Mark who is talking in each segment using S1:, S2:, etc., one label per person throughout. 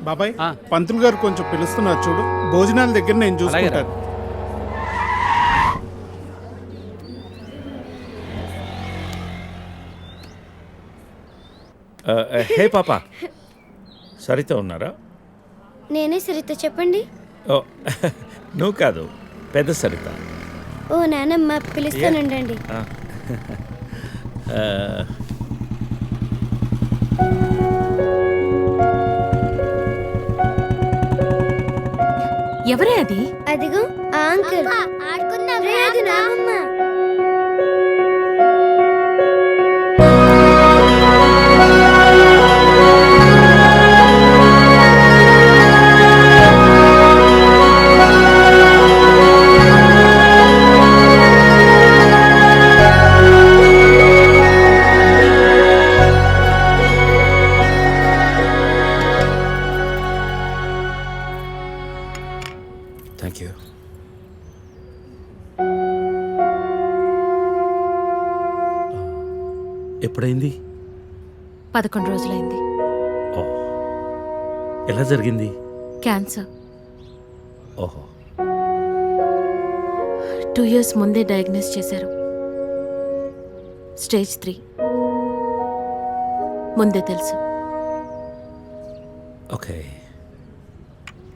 S1: బాబాయ్
S2: ఆ.
S1: పంతులు గారు కొంచెం పిలుస్తున్నారు చూడు, భోజనాల దగ్గర నేను చూసుకుంటాను.
S3: హే పాప, సరిత ఉన్నారా?
S4: నేనే సరిత, చెప్పండి.
S3: ఓ నువ్వు కాదు, పెద్ద సరిత.
S4: ఓ నానమ్మ, పిలుస్తానండి.
S5: ఎవరే అది?
S4: అదిగో ఆ అంకుల్. రే, అది నానమ్మ.
S3: Thank you. ఎప్పుడైంది?
S5: 11 రోజులైంది.
S3: ఓ, ఎలా జరిగింది?
S5: క్యాన్సర్.
S3: ఓహో.
S5: 2 years ముందే డయాగ్నోస్ చేశారు. స్టేజ్ 3. ముందే తెలుసు.
S3: Okay,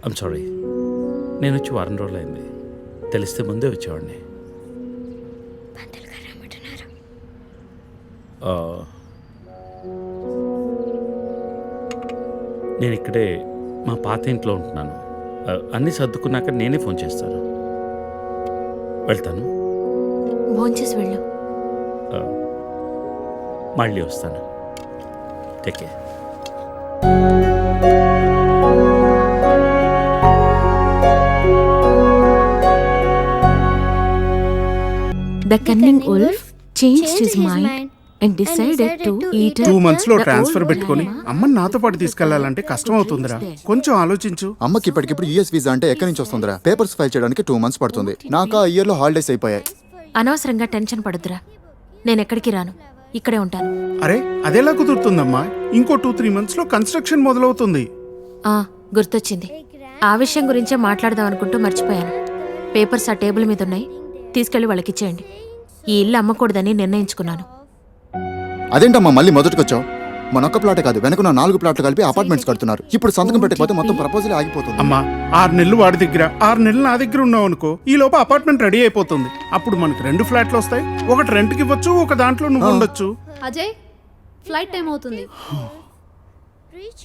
S3: I'm sorry. నేను వచ్చి వారం రోజులైంది. తెలిస్తే ముందే వచ్చేవాడిని.
S4: పంతులు గారు రమ్మంటున్నారు.
S3: నేను ఇక్కడే మా పాత ఇంట్లో ఉంటున్నాను. అన్నీ సర్దుకున్నాక నేనే ఫోన్ చేస్తాను. వెళ్తాను.
S5: భోంచేసి వెళ్ళు.
S3: మళ్ళీ వస్తాను. Take care.
S5: The cunning wolf changed his mind and decided to eat
S1: 2 months లో
S5: the
S1: ట్రాన్స్ఫర్
S5: old
S1: పెట్టుకొని
S5: banana
S1: అమ్మని నాతో పాటు తీసుకెళ్లాలంటే కష్టం అవుతుందిరా. కొంచెం ఆలోచించు.
S6: అమ్మకి ఇప్పటికిప్పుడు యూఎస్ వీసా అంటే ఎక్కడి నుంచి వస్తుందిరా? పేపర్స్ ఫైల్ చేయడానికి 2 months పడుతుంది. నాకు ఆ ఇయర్ లో హాలిడేస్ అయిపోయాయి.
S5: అనవసరంగా టెన్షన్ పడొద్దురా. నేను ఎక్కడికి రాను, ఇక్కడే ఉంటాను.
S1: అరే, అదెలా కుదురుతుందమ్మా? ఇంకో 2-3 months లో కన్స్ట్రక్షన్ మొదలవుతుంది.
S5: గుర్తొచ్చింది. ఆ విషయం గురించే మాట్లాడదాం అనుకుంటూ మర్చిపోయాను. పేపర్స్ ఆ టేబుల్ మీద ఉన్నాయి, తీసుకెళ్లి వాళ్ళకిచ్చేయండి. ఈ ఇల్లు అమ్మకూడదని నిర్ణయించుకున్నాను.
S6: అదేంటమ్మా మళ్ళీ మొదటికొచ్చావు? మనొక్క ప్లాట్ కాదు, వెనకున్న 4 ప్లాట్లు కలిపి అపార్ట్మెంట్స్ కడుతున్నారు. ఇప్పుడు సంతకం పెట్టకపోతే మొత్తం ప్రపోజల్ ఆగిపోతుంది.
S1: అమ్మా, 6 నెలలు వాడి దగ్గర, 6 నెలలు నా దగ్గర ఉన్నావు అనుకో, ఈ లోపు అపార్ట్మెంట్ రెడీ అయిపోతుంది. అప్పుడు మనకు 2 ఫ్లాట్లు వస్తాయి. ఒకటి రెంట్కి ఇవ్వచ్చు, ఒక దాంట్లో నువ్వు ఉండొచ్చు.
S7: అజయ్, ఫ్లైట్ టైం అవుతుంది.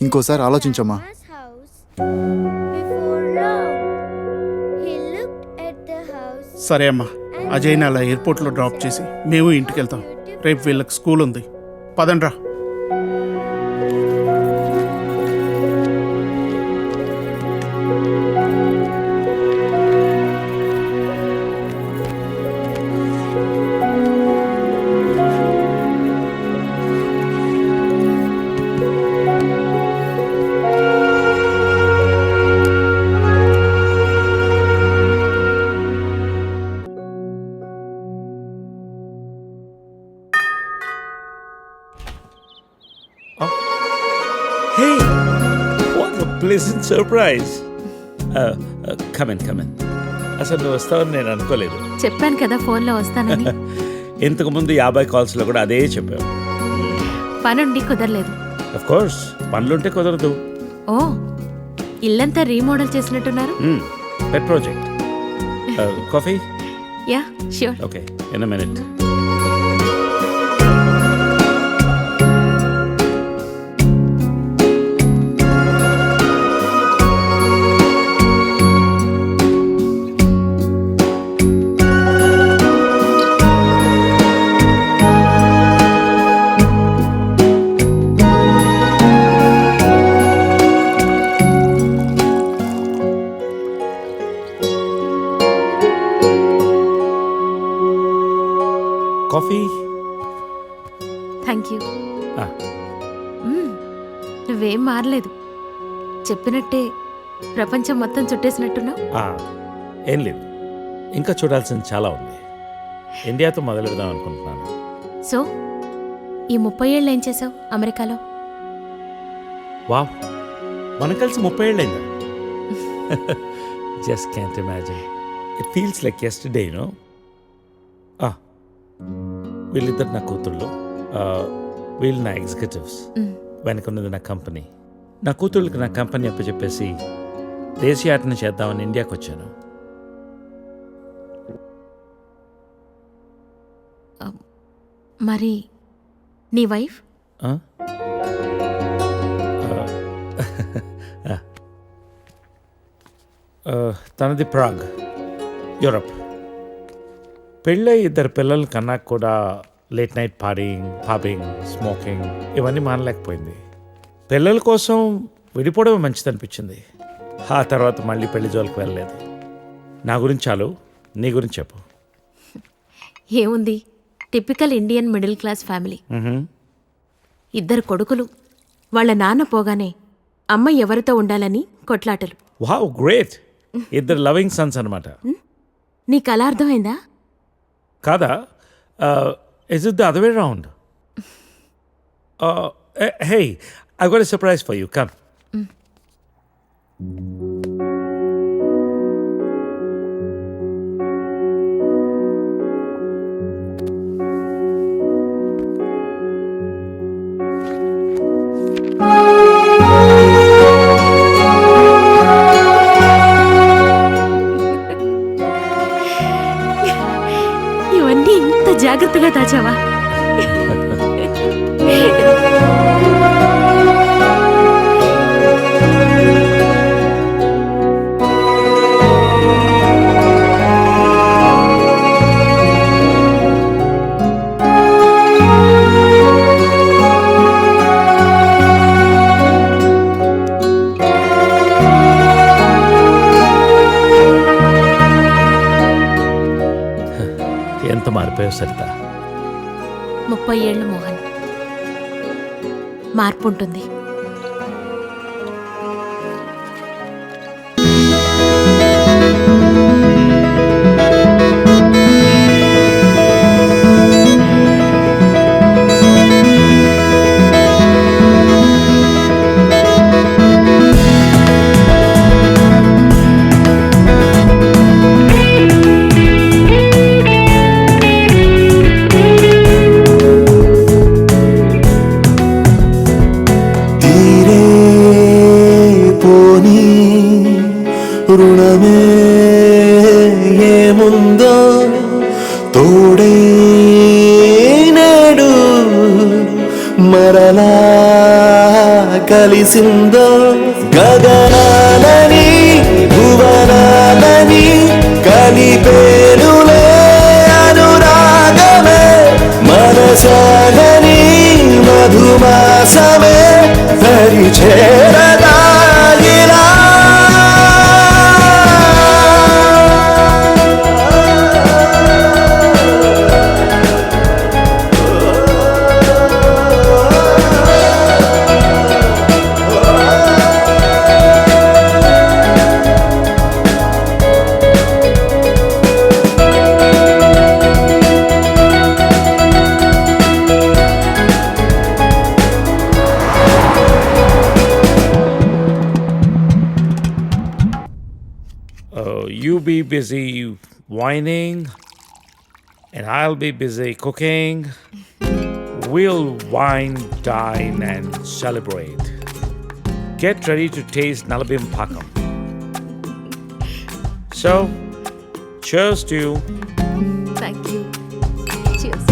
S6: ఇంకోసారి ఆలోచించమ్మా.
S1: సరే అమ్మా, అజయ్ని అలా ఎయిర్పోర్ట్లో డ్రాప్ చేసి మేము ఇంటికి వెళ్తాం. రేపు వీళ్ళకి స్కూల్ ఉంది. పదండ్రా.
S3: Hey, what a pleasant surprise. Come in. అసలు నువ్వు వస్తావని నేను అనుకోలేదు.
S5: చెప్పాను కదా ఫోన్లో వస్తానని.
S3: ఇంతకుముందు 50 కాల్స్లో కూడా అదే చెప్పావు.
S5: పనుండి కుదరలేదు.
S3: అఫ్ కోర్స్, పనులుంటే కుదరదు.
S5: ఓ, ఇల్లంతా రీమోడల్ చేసినట్టున్నారు.
S3: పెట్ project. Coffee?
S5: Yeah, sure.
S3: Okay, in a minute. Coffee?
S5: Thank you. నువ్వేం మారలేదు. చెప్పినట్టే ప్రపంచం మొత్తం చుట్టేసినట్టున్నావు.
S3: ఏం లేదు, ఇంకా చూడాల్సింది చాలా ఉంది. ఇండియాతో మొదలెడదాం అనుకుంటున్నాను.
S5: సో ఈ 30 ఏళ్ళు ఏం చేసావు అమెరికాలో?
S3: వావ్, మనం కలిసి 30 ఏళ్ళైందా? Just can't imagine. It feels like yesterday, you know. వీళ్ళిద్దరు నా కూతుళ్ళు, వీళ్ళు నా ఎగ్జిక్యూటివ్స్, వెనకున్నది నా కంపెనీ. నా కూతుళ్ళకి నా కంపెనీ అప్పచెప్పేసి దేశీయాటన చేద్దామని ఇండియాకి వచ్చాను.
S5: మరి నీ వైఫ్?
S3: తనది ప్రాగ్, యూరప్. పెళ్ళై 2 పిల్లలు కన్నా కూడా late night partying, pubbing, smoking ఇవన్నీ మానలేకపోయింది. పిల్లల కోసం విడిపోవడమే మంచిది అనిపించింది. ఆ తర్వాత మళ్ళీ పెళ్లి జోలికి వెళ్ళలేదు. నా గురించి చాలు, నీ గురించి చెప్పు.
S5: ఏముంది, typical Indian middle class family. 2 కొడుకులు. వాళ్ళ నాన్న పోగానే అమ్మ ఎవరితో ఉండాలని కొట్లాటలు.
S3: Wow, great. 2 లవింగ్ సన్స్ అనమాట.
S5: నీకు అలా అర్థమైందా?
S3: కాదా? Is it the other way round? Hey, I got a surprise for you. Come.
S5: ఇవన్నీ ఇంత జాగ్రత్తగా దాచావా?
S3: ఎంత మారిపోయావు సరిత.
S5: 30 ఏళ్ళు మోహన్. మార్పు ఉంటుంది.
S2: రుణమే ఏముందో తోడే నేడు మరలా కలిసిందో గగనాలని భువనాలని కలిపేరులే అనురాగమే మనసాగని మధుమాసమే పరిచేరదాగిలా
S3: You be busy whining, and I'll be busy cooking. We'll wine, dine, and celebrate. Get ready to taste Nalabim Pakam. So, cheers to you.
S5: Thank you. Cheers.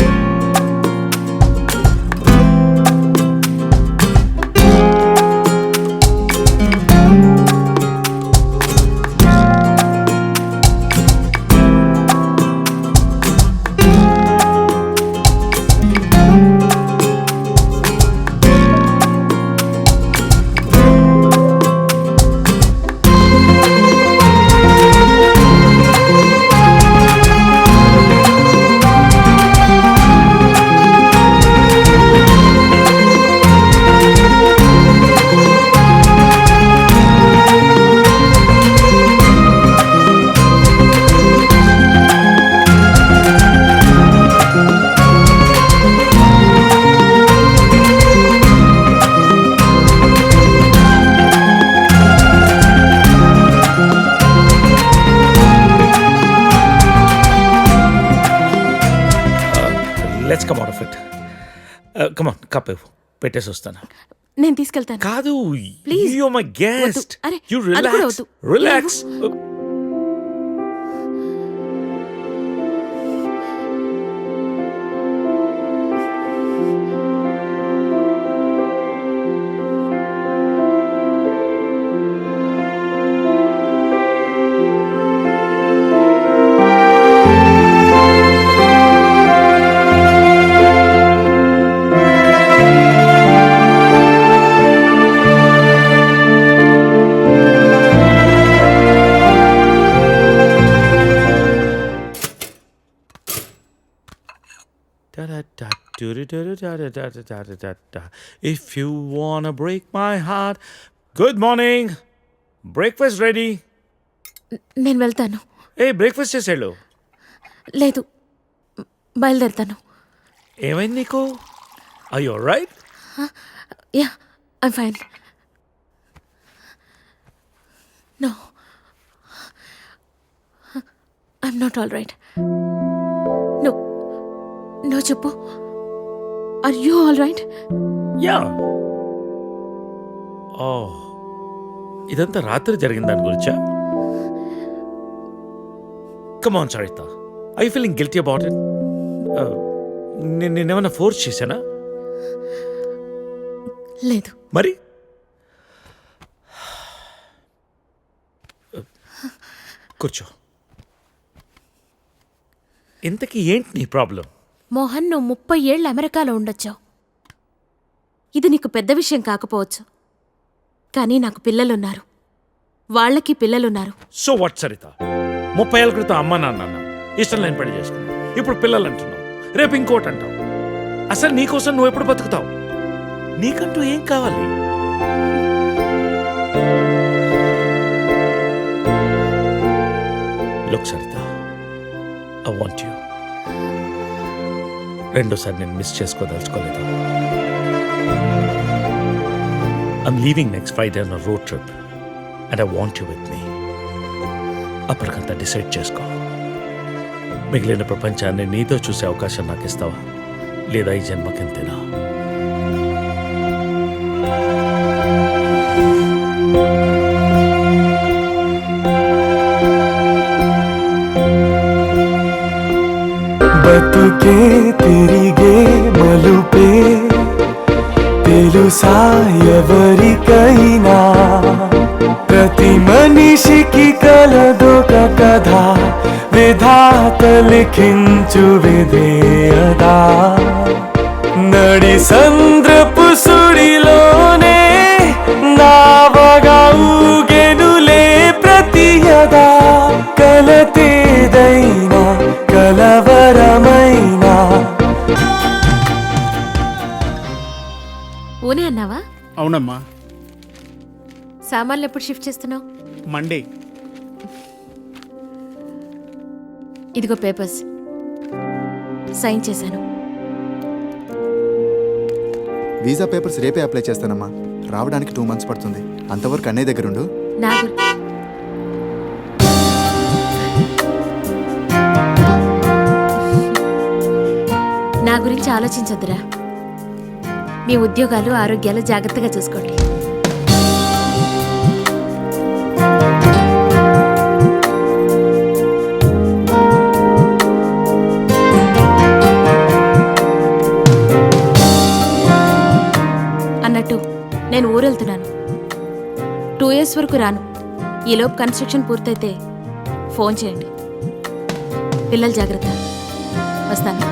S3: Cup ఇవ్వు, పెట్టేసి వస్తాను.
S5: నేను తీసుకెళ్తాను.
S3: కాదు,
S5: Please.
S3: You my guest.
S5: వద్దు. అరే,
S3: you
S5: అది కూడా
S3: రిలాక్స్,
S5: వద్దు.
S3: Relax. If you wanna break my heart. Good morning. Breakfast ready.
S5: నేను వెళ్తాను.
S3: బ్రేక్ఫాస్ట్ చేసేళ్ళు.
S5: లేదు, బయలుదేరుతాను.
S3: ఏమైంది నీకు? Are you alright?
S5: Yeah, I'm fine. No, I'm not all right. No, no చెప్పు. Are you all right?
S3: Yeah. Oh, ఇదంతా రాత్రి జరిగిన దాని గురించా? Come on, Sarita. Are you feeling guilty about it? నేనేమైనా ఫోర్స్ చేశానా?
S5: లేదు.
S3: మరి కూర్చో. ఇంతకీ ఏంటి నీ ప్రాబ్లం?
S5: మోహన్, నువ్వు 30 ఏళ్ళు అమెరికాలో ఉండొచ్చావు. ఇది నీకు పెద్ద విషయం కాకపోవచ్చు, కానీ నాకు పిల్లలున్నారు, వాళ్ళకి పిల్లలున్నారు.
S3: So what Saritha? 30 ఏళ్ళ క్రితం అమ్మ నాన్న అన్నా, ఇష్టం లేని పెళ్లి చేసుకున్నావు. ఇప్పుడు పిల్లలు అంటున్నావు, రేపు ఇంకోటి అంటావు. అసలు నీకోసం నువ్వు ఎప్పుడు బతుకుతావు? నీకంటూ ఏం కావాలి? Look Saritha, I want you. రెండోసారి నేను మిస్ చేసుకోదలుచుకోలేదు. I'm leaving next Friday on a road trip and I want you with me. అప్పటికంతా డిసైడ్ చేసుకో. మిగిలిన ప్రపంచాన్ని నీతో చూసే అవకాశం నాకు ఇస్తావా, లేదా ఈ జన్మకింతేనా?
S2: బతుకే తిరిగే మలుపే తెలుసా ఎవరికైనా, ప్రతి మనిషికి కలదొక కథ, విధాత లిఖించు విధేయదా. నడి సంద్రపు సుడిలోనే నావగా ఊగెనులే ప్రతియదా. కలతేదైనా కలవరమైనా.
S5: ఊనే అన్నావా?
S1: అవునమ్మా.
S5: సామాన్లు ఎప్పుడు షిఫ్ట్ చేస్తున్నావు?
S1: మండే.
S5: ఇదిగో పేపర్స్, సైన్ చేశాను.
S6: వీసా పేపర్స్ రేపే అప్లై చేస్తానమ్మా. రావడానికి 2 months పడుతుంది. అంతవరకు అన్నయ్య దగ్గరుండు.
S5: నా నా గురించి ఆలోచించొద్దురా. మీ ఉద్యోగాలు, ఆరోగ్యాలు జాగ్రత్తగా చూసుకోండి. అన్నట్టు నేను ఊరెళ్తున్నాను. 2 years వరకు రాను. ఈలోపు కన్స్ట్రక్షన్ పూర్తయితే ఫోన్ చేయండి. పిల్లలు జాగ్రత్త. వస్తాను.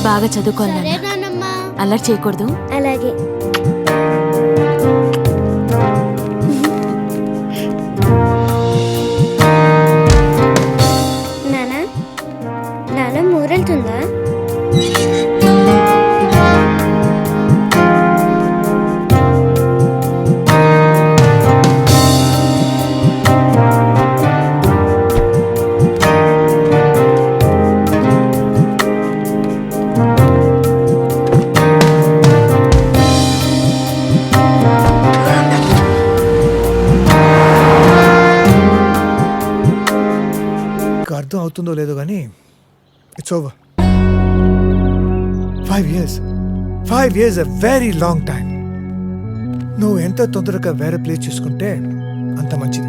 S5: బాగా చదువుకోవాలి. అల్లరి చేయకూడదు.
S4: అలాగే. నానా, నాన్న ఊరెళ్తుందా?
S8: అర్థం అవుతుందో లేదో కానీ it's over 5 years 5 years a very long time. నువ్వు ఎంత తొందరగా వేరే ప్లేస్ చూసుకుంటే అంత మంచిది.